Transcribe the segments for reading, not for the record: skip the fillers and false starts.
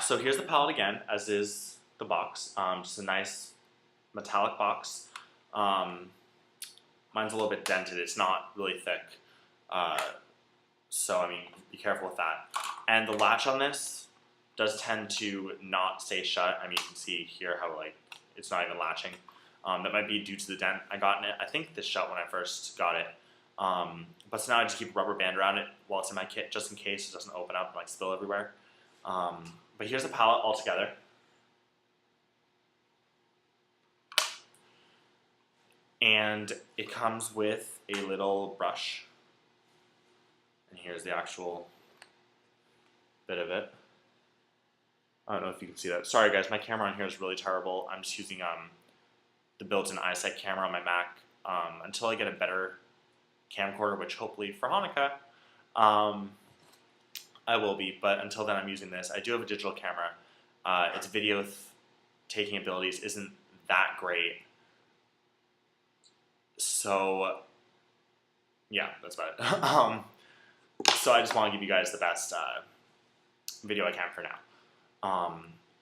so here's the palette again, as is the box. Just a nice metallic box. Mine's a little bit dented. It's not really thick. So, I mean, be careful with that. And the latch on this does tend to not stay shut. I mean, you can see here how, like, it's not even latching. That might be due to the dent I got in it. I think this shut when I first got it. But so now I just keep a rubber band around it while it's in my kit, just in case it doesn't open up and, like, spill everywhere. But here's the palette all together. And it comes with a little brush. And here's the actual bit of it. I don't know if you can see that. Sorry guys, my camera on here is really terrible. I'm just using the built-in Eyesec camera on my Mac until I get a better camcorder, which hopefully for Hanukkah I will be, but until then I'm using this. I do have a digital camera. Its video taking abilities isn't that great. So, yeah, that's about it. So I just want to give you guys the best video I can for now.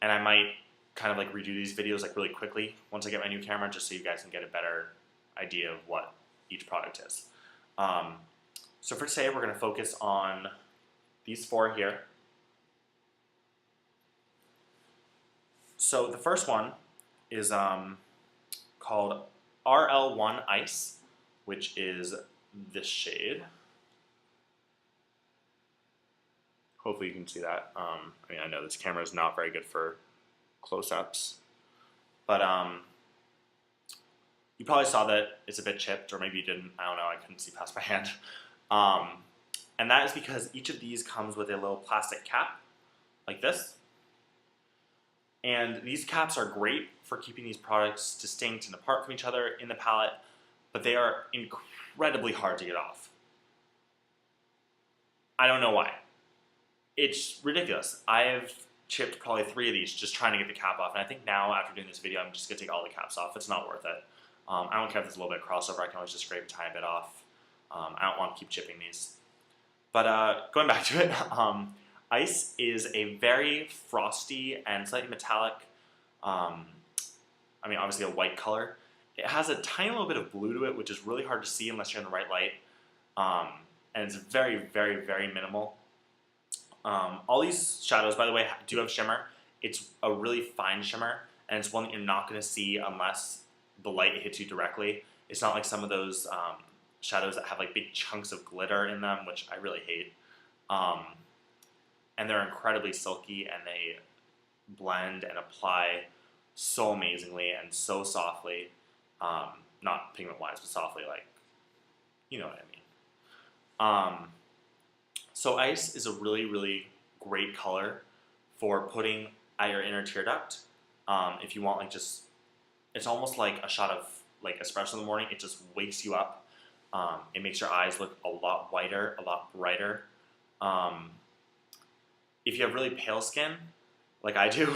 And I might kind of like redo these videos like really quickly once I get my new camera, just so you guys can get a better idea of what each product is. So for today, we're going to focus on these four here. So the first one is called RL1 Ice, which is this shade. Hopefully you can see that. I mean, I know this camera is not very good for close-ups, but you probably saw that it's a bit chipped, or maybe you didn't. I don't know. I couldn't see past my hand. And that is because each of these comes with a little plastic cap, like this. And these caps are great for keeping these products distinct and apart from each other in the palette, but they are incredibly hard to get off. I don't know why. It's ridiculous. I have chipped probably 3 of these just trying to get the cap off, and I think now after doing this video I'm just going to take all the caps off. It's not worth it. I don't care if there's a little bit of crossover. I can always just scrape a tiny bit off. I don't want to keep chipping these. But going back to it, Ice is a very frosty and slightly metallic, I mean obviously a white color. It has a tiny little bit of blue to it, which is really hard to see unless you're in the right light. And it's very, very, very minimal. All these shadows, by the way, do have shimmer. It's a really fine shimmer, and it's one that you're not going to see unless the light hits you directly. It's not like some of those shadows that have like big chunks of glitter in them, which I really hate. And they're incredibly silky, and they blend and apply so amazingly and so softly. Not pigment-wise, but softly, like, you know what I mean. So Ice is a really, really great color for putting at your inner tear duct. If you want, like, just, it's almost like a shot of like espresso in the morning. It just wakes you up. It makes your eyes look a lot whiter, a lot brighter. If you have really pale skin, like I do,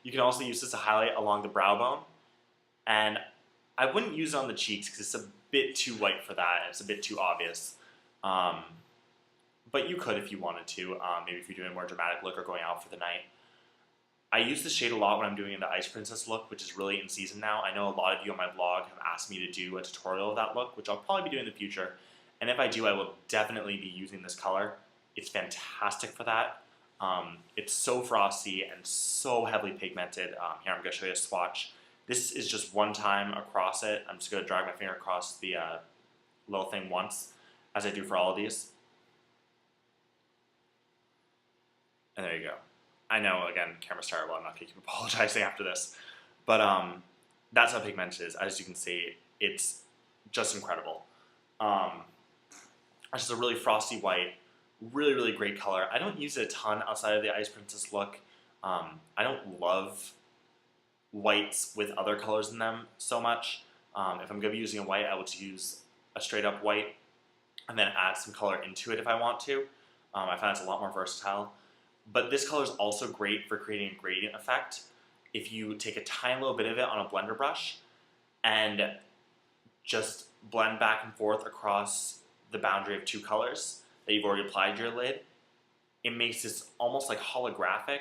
you can also use this to highlight along the brow bone. And I wouldn't use it on the cheeks because it's a bit too white for that, and it's a bit too obvious. But you could if you wanted to, maybe if you're doing a more dramatic look or going out for the night. I use this shade a lot when I'm doing the Ice Princess look, which is really in season now. I know a lot of you on my vlog have asked me to do a tutorial of that look, which I'll probably be doing in the future. And if I do, I will definitely be using this color. It's fantastic for that. It's so frosty and so heavily pigmented. Here, I'm going to show you a swatch. This is just one time across it. I'm just going to drag my finger across the little thing once, as I do for all of these. And there you go. I know, again, camera's terrible. I'm not going to keep apologizing after this. But that's how pigmented it is. As you can see, it's just incredible. It's just a really frosty white, really, really great color. I don't use it a ton outside of the Ice Princess look. I don't love whites with other colors in them so much. If I'm going to be using a white, I would just use a straight up white and then add some color into it if I want to. I find it's a lot more versatile. But this color is also great for creating a gradient effect. If you take a tiny little bit of it on a blender brush and just blend back and forth across the boundary of 2 colors that you've already applied to your lid, it makes this almost like holographic.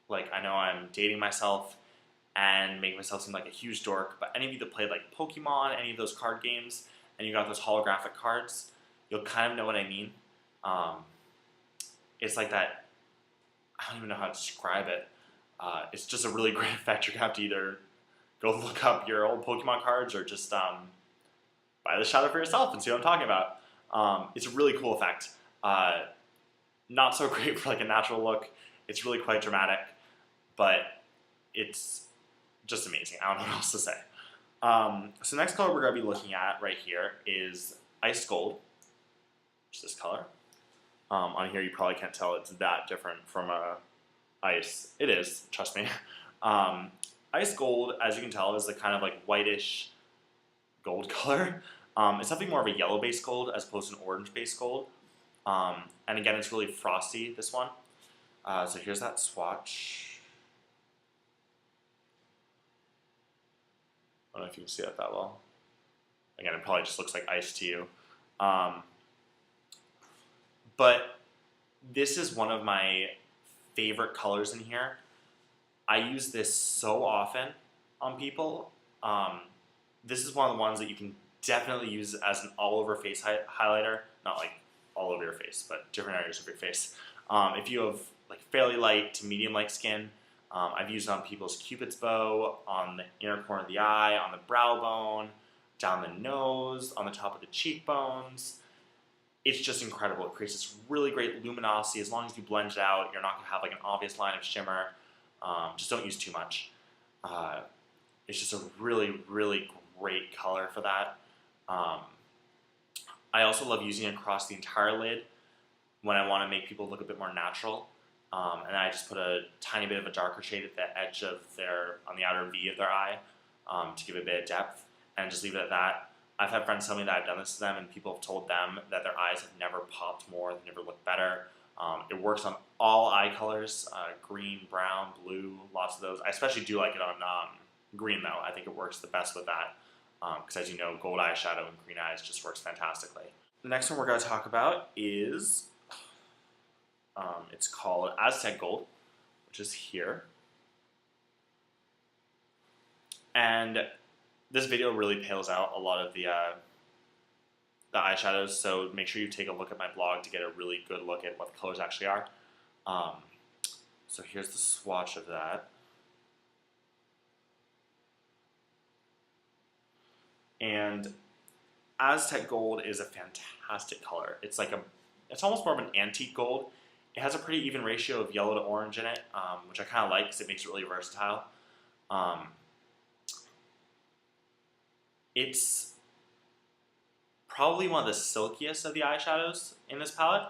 Like, I know I'm dating myself and making myself seem like a huge dork, but any of you that played like Pokemon, any of those card games, and you got those holographic cards, you'll kind of know what I mean. It's like that, I don't even know how to describe it. It's just a really great effect. You're going to have to either go look up your old Pokemon cards or just buy the shadow for yourself and see what I'm talking about. It's a really cool effect. Not so great for like a natural look. It's really quite dramatic, but it's just amazing. I don't know what else to say. So the next color we're going to be looking at right here is Ice Gold, which is this color. On here you probably can't tell it's that different from ice. It is, trust me. Ice Gold, as you can tell, is the kind of like whitish gold color. It's definitely more of a yellow-based gold as opposed to an orange-based gold. And again, it's really frosty, this one. So here's that swatch. I don't know if you can see that well. Again, it probably just looks like ice to you. But this is one of my favorite colors in here. I use this so often on people. This is one of the ones that you can definitely use as an all-over face highlighter. Not like all over your face, but different areas of your face. If you have like fairly light to medium light skin, I've used it on people's cupid's bow, on the inner corner of the eye, on the brow bone, down the nose, on the top of the cheekbones. It's just incredible. It creates this really great luminosity. As long as you blend it out, you're not going to have like an obvious line of shimmer. Just don't use too much. It's just a really, really great color for that. I also love using it across the entire lid when I want to make people look a bit more natural. And I just put a tiny bit of a darker shade at the edge of on the outer V of their eye to give it a bit of depth, and just leave it at that. I've had friends tell me that I've done this to them, and people have told them that their eyes have never popped more, they've never looked better. It works on all eye colors, green, brown, blue, lots of those. I especially do like it on green though. I think it works the best with that because as you know, gold eyeshadow and green eyes just works fantastically. The next one we're going to talk about is, it's called Aztec Gold, which is here. And this video really pales out a lot of the eyeshadows, so make sure you take a look at my blog to get a really good look at what the colors actually are. So here's the swatch of that. And Aztec Gold is a fantastic color. It's almost more of an antique gold. It has a pretty even ratio of yellow to orange in it, which I kind of like because it makes it really versatile. It's probably one of the silkiest of the eyeshadows in this palette.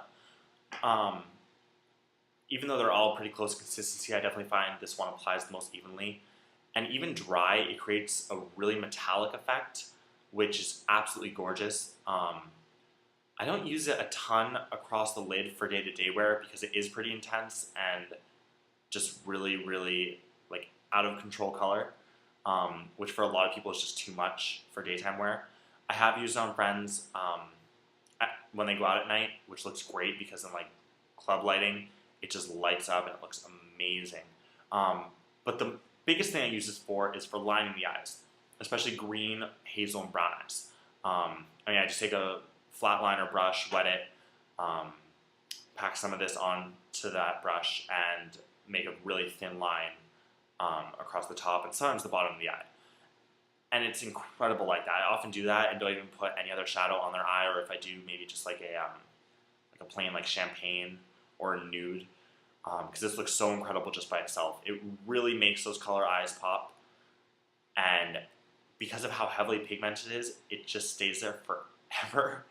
Even though they're all pretty close consistency, I definitely find this one applies the most evenly. And even dry, it creates a really metallic effect, which is absolutely gorgeous. I don't use it a ton across the lid for day-to-day wear because it is pretty intense and just really, really like out of control color. Which for a lot of people is just too much for daytime wear. I have used it on friends when they go out at night, which looks great because in like club lighting, it just lights up and it looks amazing. But the biggest thing I use this for is for lining the eyes, especially green, hazel, and brown eyes. I just take a flat liner brush, wet it, pack some of this onto that brush, and make a really thin line across the top and sometimes the bottom of the eye. And it's incredible like that. I often do that and don't even put any other shadow on their eye, or if I do, maybe just like a plain like champagne or a nude, because this looks so incredible just by itself. It really makes those color eyes pop, and because of how heavily pigmented it is, it just stays there forever.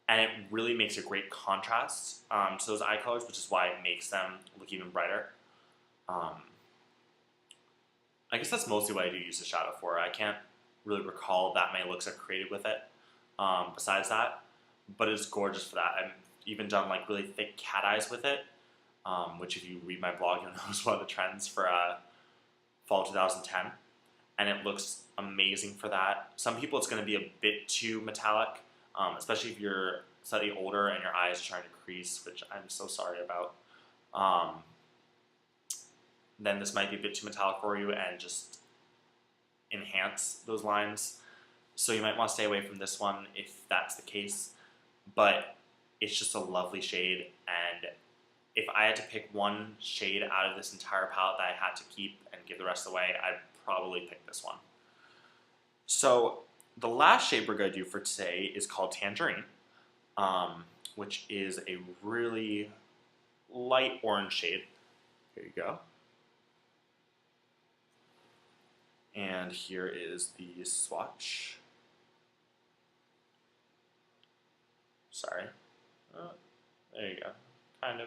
And it really makes a great contrast to those eye colors, which is why it makes them look even brighter. I guess that's mostly what I do use the shadow for. I can't really recall that many looks I've created with it besides that, but it's gorgeous for that. I've even done like really thick cat eyes with it, which if you read my blog, you'll know is one of the trends for fall 2010, and it looks amazing for that. Some people it's going to be a bit too metallic, especially if you're slightly older and your eyes are trying to crease, which I'm so sorry about, then this might be a bit too metallic for you and just enhance those lines. So you might want to stay away from this one if that's the case. But it's just a lovely shade, and if I had to pick one shade out of this entire palette that I had to keep and give the rest away, I'd probably pick this one. So the last shade we're going to do for today is called Tangerine, which is a really light orange shade. Here you go. And here is the swatch. Sorry. There you go. Kind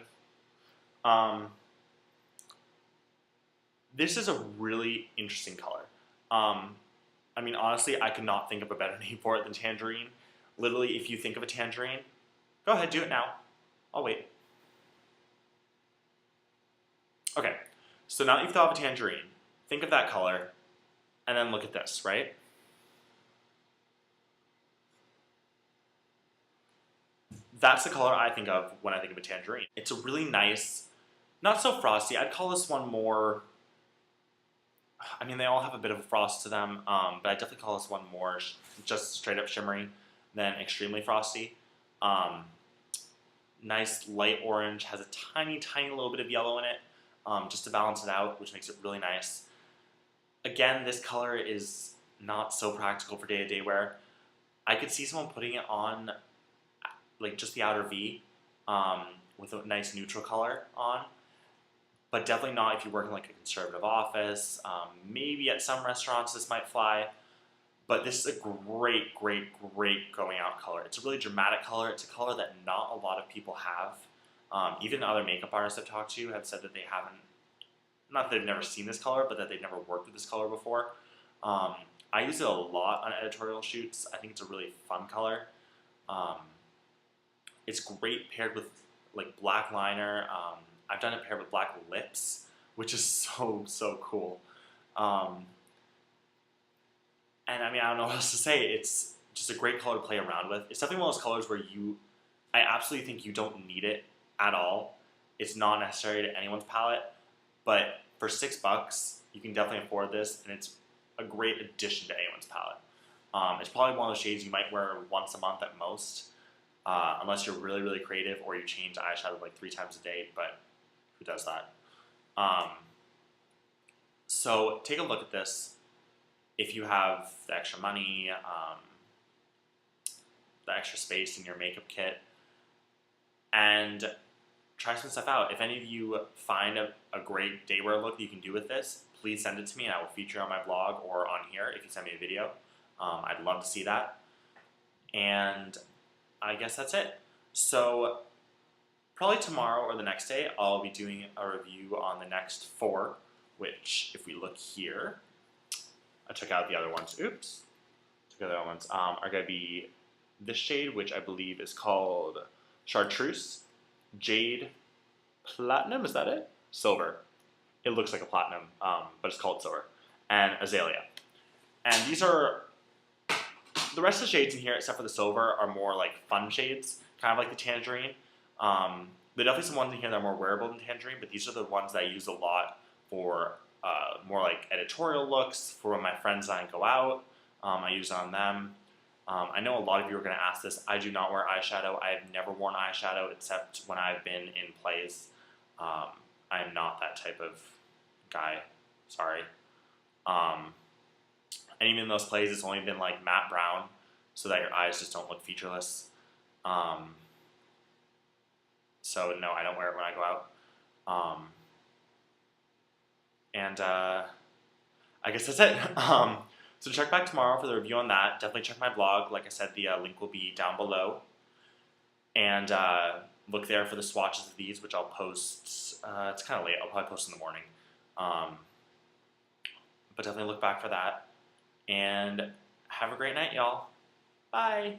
of. This is a really interesting color. I mean, honestly, I could not think of a better name for it than Tangerine. Literally, if you think of a tangerine, go ahead, do it now. I'll wait. Okay, so now that you've thought of a tangerine, think of that color, and then look at this, right? That's the color I think of when I think of a tangerine. It's a really nice, not so frosty. I'd call this one more, I mean, they all have a bit of a frost to them, but I definitely call this one more just straight up shimmery than extremely frosty. Nice light orange, has a tiny, tiny little bit of yellow in it, just to balance it out, which makes it really nice. Again, this color is not so practical for day-to-day wear. I could see someone putting it on like just the outer V with a nice neutral color on, but definitely not if you work in like a conservative office. Maybe at some restaurants this might fly, but this is a great, great, great going out color. It's a really dramatic color. It's a color that not a lot of people have. Even other makeup artists I've talked to have said that they haven't, not that they've never seen this color, but that they've never worked with this color before. I use it a lot on editorial shoots. I think it's a really fun color. It's great paired with like black liner. I've done it paired with black lips, which is so, so cool. And I mean, I don't know what else to say. It's just a great color to play around with. It's definitely one of those colors where I absolutely think you don't need it at all. It's not necessary to anyone's palette, but for $6, you can definitely afford this, and it's a great addition to anyone's palette. It's probably one of those shades you might wear once a month at most, unless you're really, really creative or you change eyeshadow like 3 times a day, but who does that? So take a look at this. If you have the extra money, the extra space in your makeup kit, and try some stuff out. If any of you find a great day wear look that you can do with this, please send it to me and I will feature it on my blog or on here if you send me a video. I'd love to see that. And I guess that's it. So probably tomorrow or the next day, I'll be doing a review on the next 4, which if we look here, I took out the other ones. Oops. Took out the other ones. Are going to be this shade, which I believe is called Chartreuse, Jade, Platinum, is that it? Silver. It looks like a platinum, but it's called silver. And Azalea. And these are, the rest of the shades in here, except for the silver, are more like fun shades, kind of like the Tangerine. There are definitely some ones in here that are more wearable than Tangerine, but these are the ones that I use a lot for more like editorial looks, for when my friends and I go out. I use it on them. I know a lot of you are going to ask this. I do not wear eyeshadow. I have never worn eyeshadow except when I've been in plays. I am not that type of guy. Sorry. And even in those plays, it's only been like matte brown so that your eyes just don't look featureless. So no, I don't wear it when I go out. And I guess that's it. So check back tomorrow for the review on that. Definitely check my blog. Like I said, the link will be down below. And look there for the swatches of these, which I'll post. It's kind of late. I'll probably post in the morning. But definitely look back for that. And have a great night, y'all. Bye.